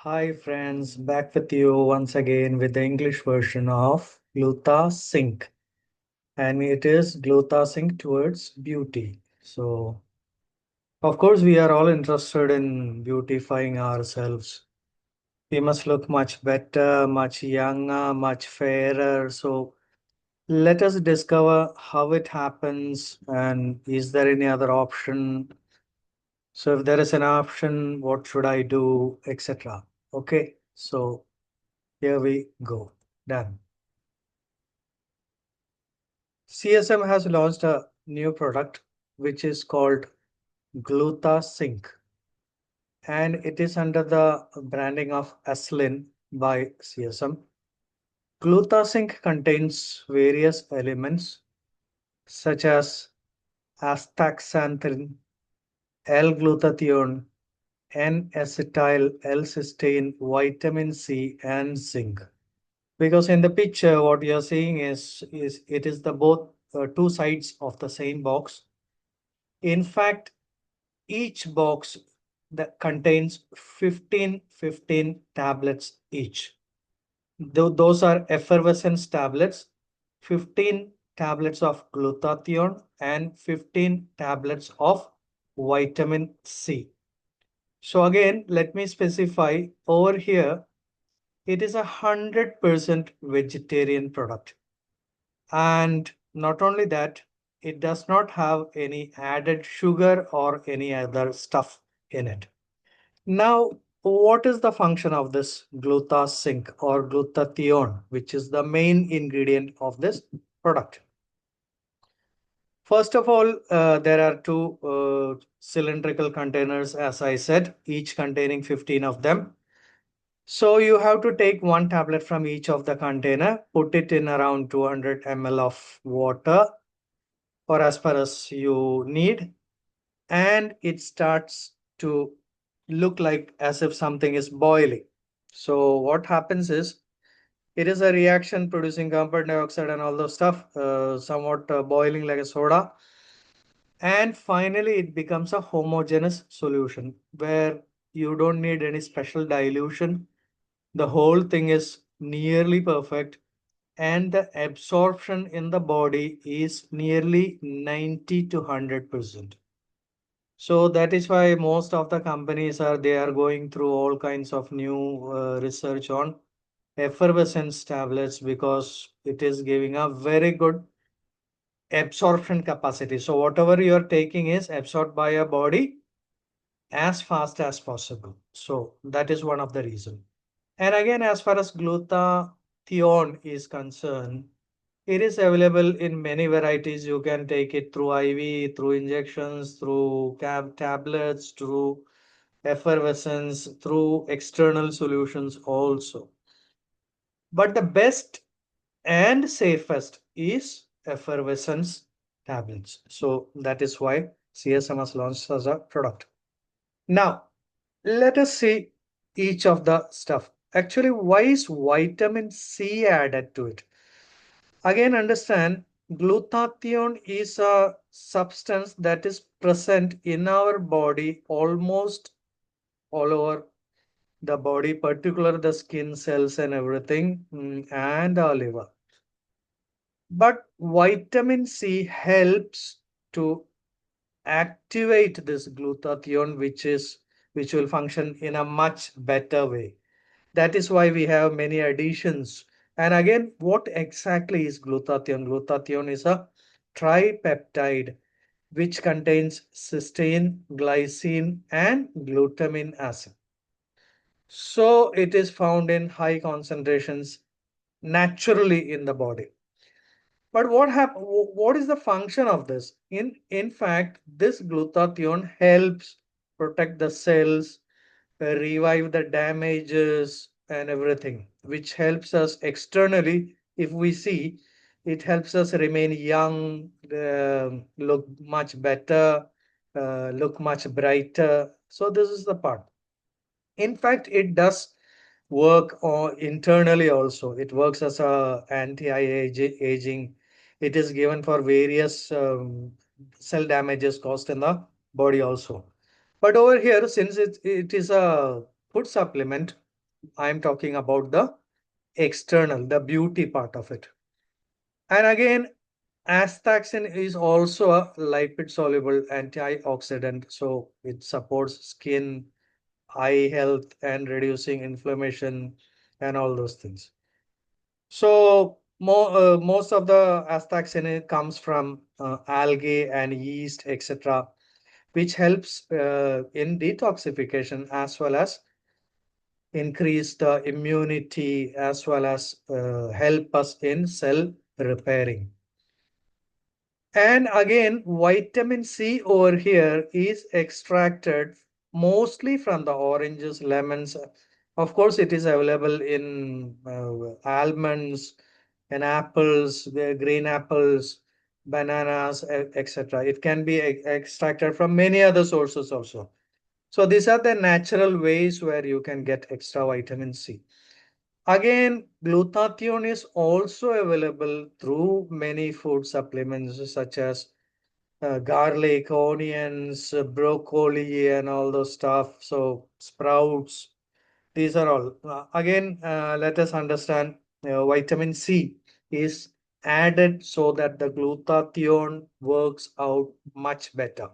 Hi friends, back with you once again with the English version of Glutasync, and it is Glutasync towards beauty. So, of course, we are all interested in beautifying ourselves. We must look much better, much younger, much fairer. So, let us discover how it happens and is there any other option. So, if there is an option, what should I do, etc. Okay, so here we go. Done. CSM has launched a new product which is called Glutasync, and it is under the branding of Aslin by CSM. Glutasync contains various elements such as astaxanthin, L-glutathione, N-acetyl L-cysteine, vitamin C, and zinc. Because in the picture, what you're seeing is it is the both two sides of the same box. In fact, each box that contains 15 tablets each. Those are effervescence tablets, 15 tablets of glutathione and 15 tablets of vitamin C. So again, let me specify over here, it is 100% vegetarian product. And not only that, it does not have any added sugar or any other stuff in it. Now, what is the function of this Glutasync or glutathione, which is the main ingredient of this product? First of all, there are two cylindrical containers, as I said, each containing 15 of them. So you have to take one tablet from each of the container, put it in around 200 ml of water or as far as you need, and it starts to look like as if something is boiling. So what happens is it is a reaction producing carbon dioxide and all those stuff, somewhat boiling like a soda. And finally, it becomes a homogeneous solution where you don't need any special dilution. The whole thing is nearly perfect, and the absorption in the body is nearly 90 to 100%. So that is why most of the companies are going through all kinds of new research on effervescence tablets because it is giving a very good absorption capacity. So whatever you are taking is absorbed by your body as fast as possible. So that is one of the reason. And again, as far as glutathione is concerned, it is available in many varieties. You can take it through IV, through injections, through tablets, through effervescence, through external solutions also. But the best and safest is effervescence tablets. So that is why CSM has launched as a product. Now, let us see each of the stuff. Actually, why is vitamin C added to it? Again, understand glutathione is a substance that is present in our body almost all over the body, particular the skin cells and everything, and our liver. But vitamin C helps to activate this glutathione, which will function in a much better way. That is why we have many additions. And again, what exactly is glutathione? Glutathione is a tripeptide which contains cysteine, glycine, and glutamine acid. So it is found in high concentrations naturally in the body. But what is the function of this? In fact, this glutathione helps protect the cells, revive the damages and everything, which helps us externally. If we see, it helps us remain young, look much better, look much brighter. So this is the part. In fact, it does work internally also. It works as a anti-aging. It is given for various cell damages caused in the body also. But over here, since it is a food supplement, I'm talking about the external, the beauty part of it. And again, astaxanthin is also a lipid soluble antioxidant, so it supports skin, eye health, and reducing inflammation and all those things. So most of the astaxanthin comes from algae and yeast, etc., which helps in detoxification as well as increase the immunity as well as help us in cell repairing. And again, vitamin C over here is extracted mostly from the oranges, lemons. Of course, it is available in almonds and apples, the green apples, bananas, etc. It can be extracted from many other sources also. So these are the natural ways where you can get extra vitamin C. Again, glutathione is also available through many food supplements such as garlic, onions, broccoli, and all those stuff. So sprouts, these are all. Again, let us understand vitamin C is added so that the glutathione works out much better.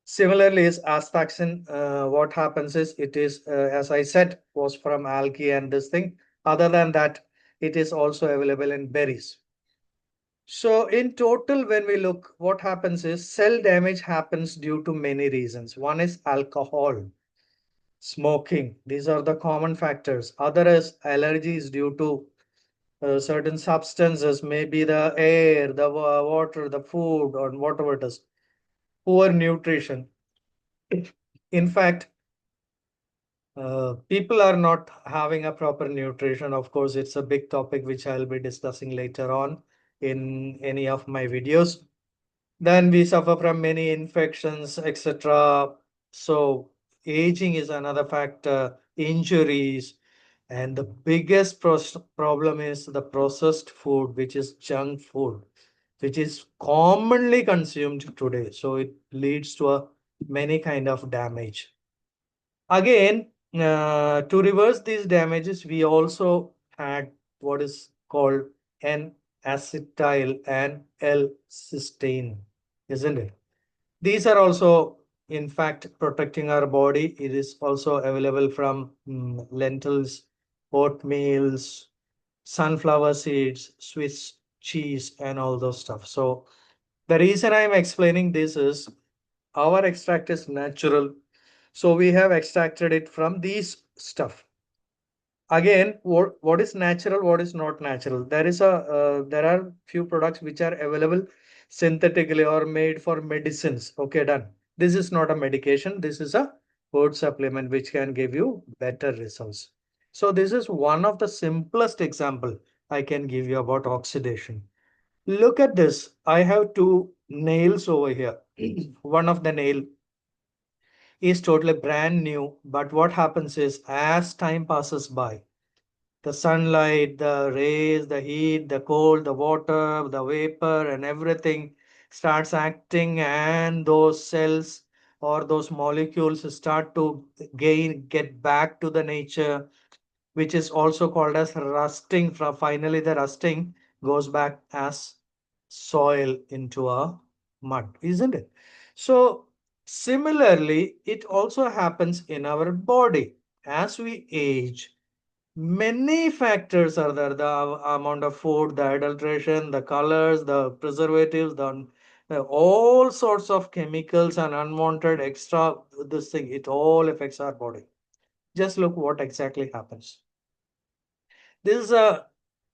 Similarly, is astaxanthin, what happens is it is, as I said, was from algae and this thing. Other than that, it is also available in berries. So in total, when we look, what happens is cell damage happens due to many reasons. One is alcohol, smoking. These are the common factors. Other is allergies due to certain substances, maybe the air, the water, the food, or whatever it is. Poor nutrition. In fact, people are not having a proper nutrition. Of course, it's a big topic which I'll be discussing later on in any of my videos. Then we suffer from many infections, etc. So aging is another factor, injuries, and the biggest problem is the processed food, which is junk food, which is commonly consumed today. So it leads to a many kind of damage. Again, to reverse these damages, we also had what is called N-acetyl and L-cysteine, isn't it? These are also, in fact, protecting our body. It is also available from lentils, oatmeals, sunflower seeds, Swiss cheese, and all those stuff. So the reason I'm explaining this is our extract is natural, so we have extracted it from these stuff. Again, what is natural, what is not natural? There are few products which are available synthetically or made for medicines. Okay, done. This is not a medication. This is a food supplement which can give you better results. So this is one of the simplest example I can give you about oxidation. Look at this. I have two nails over here. One of the nail is totally brand new. But what happens is as time passes by, the sunlight, the rays, the heat, the cold, the water, the vapor, and everything starts acting, and those cells or those molecules start to get back to the nature, which is also called as rusting. From finally, the rusting goes back as soil into a mud, isn't it? So similarly, it also happens in our body as we age. Many factors are there: the amount of food, the adulteration, the colors, the preservatives, all sorts of chemicals and unwanted extra this thing. It all affects our body. Just look what exactly happens. This is a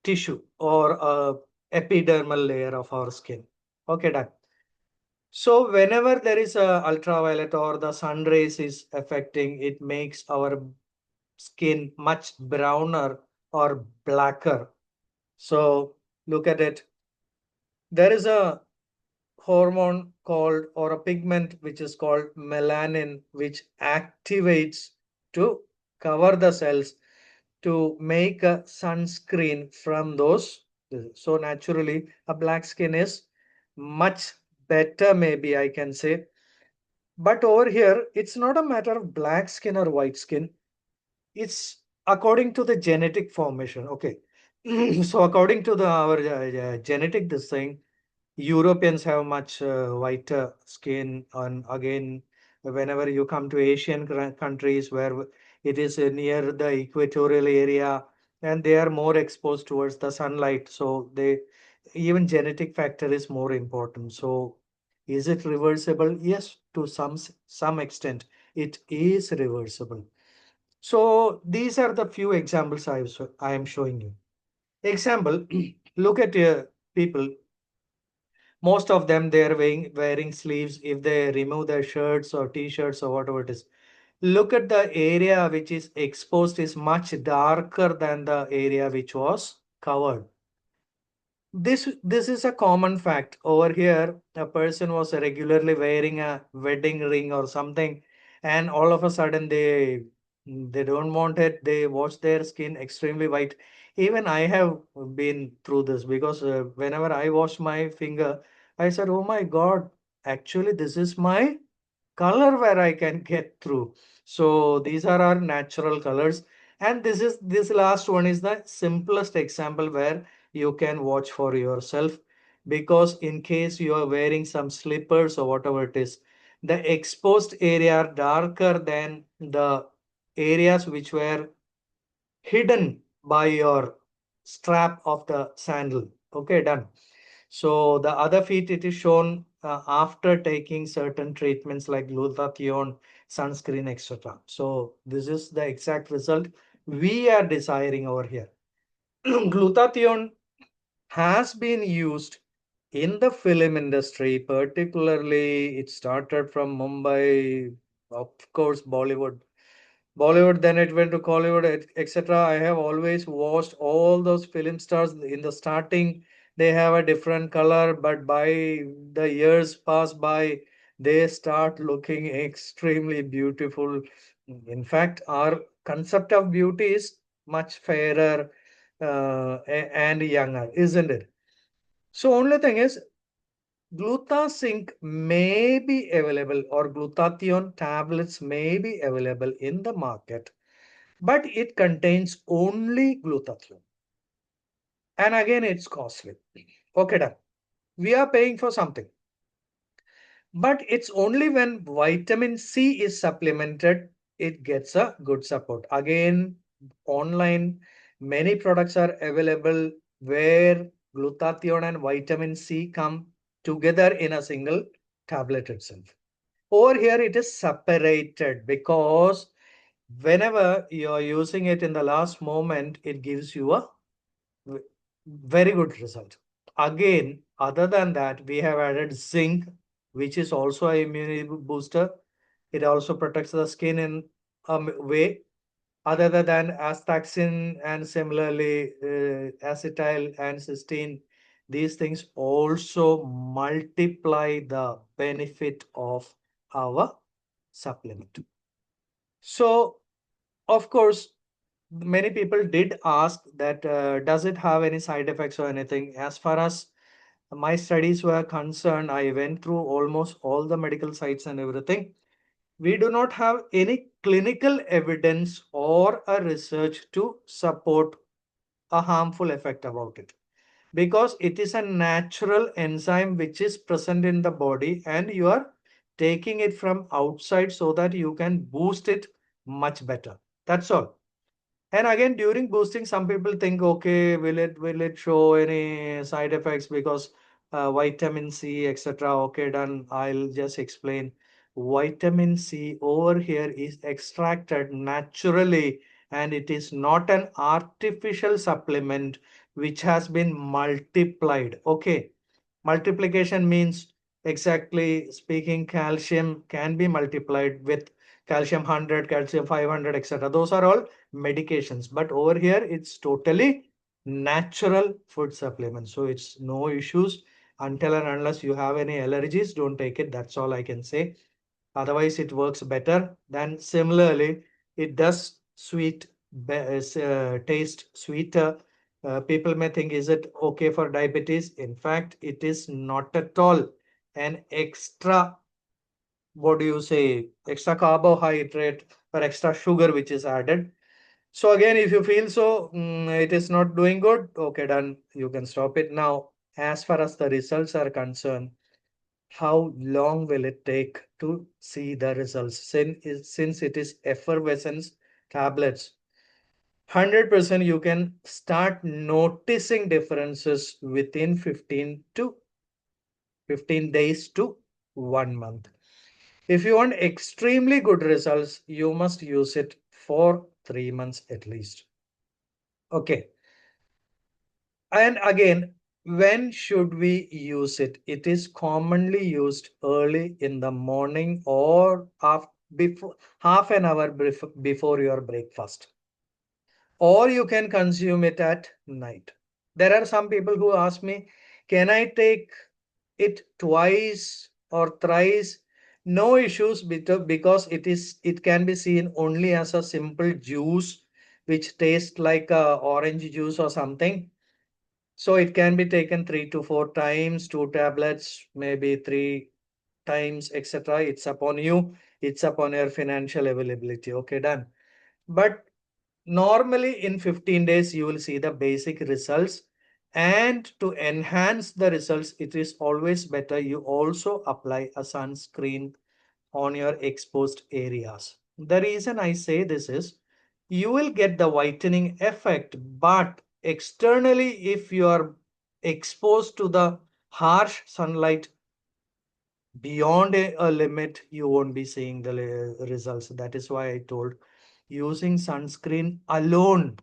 tissue or a epidermal layer of our skin. Okay, done. So whenever there is a ultraviolet or the sun rays is affecting, it makes our skin much browner or blacker. So look at it. There is a hormone called or a pigment which is called melanin, which activates to cover the cells to make a sunscreen from those. So naturally, a black skin is much better, maybe I can say. But over here, it's not a matter of black skin or white skin. It's according to the genetic formation. Okay. So according to our genetic this thing, Europeans have much whiter skin, and again, whenever you come to Asian countries where it is near the equatorial area, and they are more exposed towards the sunlight, so they even genetic factor is more important. So, is it reversible? Yes, to some extent, it is reversible. So these are the few examples I am showing you. Example, look at people, most of them they are wearing sleeves. If they remove their shirts or t-shirts or whatever it is, look at the area which is exposed is much darker than the area which was covered. This is a common fact. Over here a person was regularly wearing a wedding ring or something, and all of a sudden they don't want it, they wash their skin extremely white. Even I have been through this, because whenever I wash my finger, I said, oh my god, actually this is my color where I can get through. So these are our natural colors. And this last one is the simplest example where you can watch for yourself. Because in case you are wearing some slippers or whatever it is, the exposed area are darker than the areas which were hidden by your strap of the sandal. Okay, done. So the other feet, it is shown after taking certain treatments like glutathione, sunscreen, etc. So this is the exact result we are desiring over here. Glutathione has been used in the film industry, particularly it started from Mumbai, of course, Bollywood, then it went to Collywood, etc. I have always watched all those film stars in the starting. They have a different color, but by the years pass by, they start looking extremely beautiful. In fact, our concept of beauty is much fairer and younger, isn't it? So, only thing is, Glutasync may be available, or glutathione tablets may be available in the market, but it contains only glutathione. And again, it's costly. Okay, done. We are paying for something. But it's only when vitamin C is supplemented, it gets a good support. Again, online, many products are available where glutathione and vitamin C come together in a single tablet itself. Over here, it is separated because whenever you are using it in the last moment, it gives you a very good result. Again, other than that, we have added zinc, which is also a immunity booster. It also protects the skin in a way other than astaxanthin, and similarly acetyl and cysteine. These things also multiply the benefit of our supplement. So, of course, many people did ask that does it have any side effects or anything. As far as my studies were concerned, I went through almost all the medical sites and everything. We do not have any clinical evidence or a research to support a harmful effect about it, because it is a natural enzyme which is present in the body, and you are taking it from outside so that you can boost it much better. That's all. And again, during boosting, some people think, okay, will it show any side effects because vitamin C, etc. Okay, done. I'll just explain. Vitamin C over here is extracted naturally, and it is not an artificial supplement which has been multiplied. Okay, multiplication means, exactly speaking, calcium can be multiplied with calcium 100, calcium 500, etc. Those are all medications, but over here it's totally natural food supplement, so it's no issues. Until and unless you have any allergies, don't take it. That's all I can say. Otherwise it works better. Then similarly, it does taste sweeter. People may think, is it okay for diabetes? In fact, it is not at all an extra, what do you say, extra carbohydrate or extra sugar which is added. So again, if you feel so, it is not doing good, okay, done. You can stop it now. As far as the results are concerned, how long will it take to see the results? Since it is effervescence tablets, 100% you can start noticing differences within 15 days to 1 month. If you want extremely good results, you must use it for 3 months at least. Okay. And again, when should we use it? It is commonly used early in the morning or before half an hour before your breakfast. Or you can consume it at night. There are some people who ask me, can I take it twice or thrice? No issues because it can be seen only as a simple juice which tastes like a orange juice or something. So it can be taken 3 to 4 times, 2 tablets, maybe 3 times, etc. It's upon you. It's upon your financial availability. Okay, done. But normally in 15 days, you will see the basic results. And to enhance the results, it is always better you also apply a sunscreen on your exposed areas. The reason I say this is you will get the whitening effect, but externally, if you are exposed to the harsh sunlight beyond a limit, you won't be seeing the results. That is why I told using sunscreen alone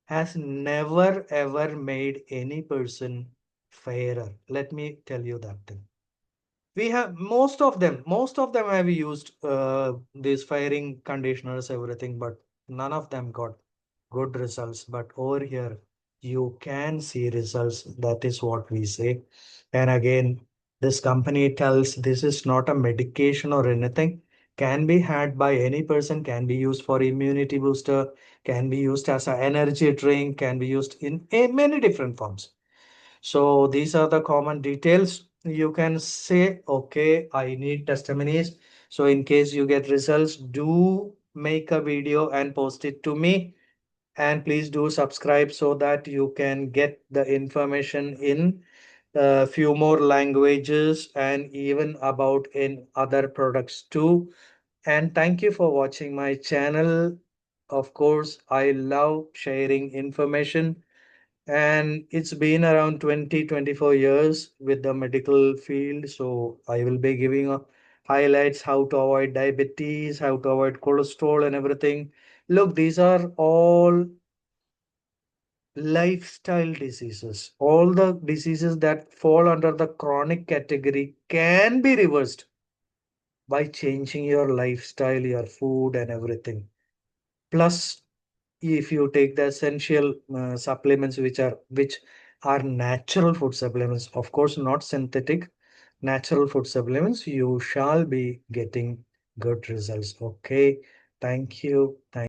has never ever made any person fairer. Let me tell you that thing. We have most of them have used these firing conditioners, everything, but none of them got good results. But over here, you can see results. That is what we say. And again, this company tells this is not a medication or anything. Can be had by any person, can be used for immunity booster, can be used as an energy drink, can be used in many different forms. So these are the common details. You can say, okay, I need testimonies. So in case you get results, do make a video and post it to me. And please do subscribe so that you can get the information in a few more languages and even about in other products too. And thank you for watching my channel. Of course, I love sharing information, and it's been around 20-24 years with the medical field. So I will be giving highlights how to avoid diabetes, how to avoid cholesterol and everything. Look, these are all lifestyle diseases. All the diseases that fall under the chronic category can be reversed by changing your lifestyle, your food and everything. Plus, if you take the essential supplements which are natural food supplements, of course not synthetic, natural food supplements, you shall be getting good results. Okay, thank you.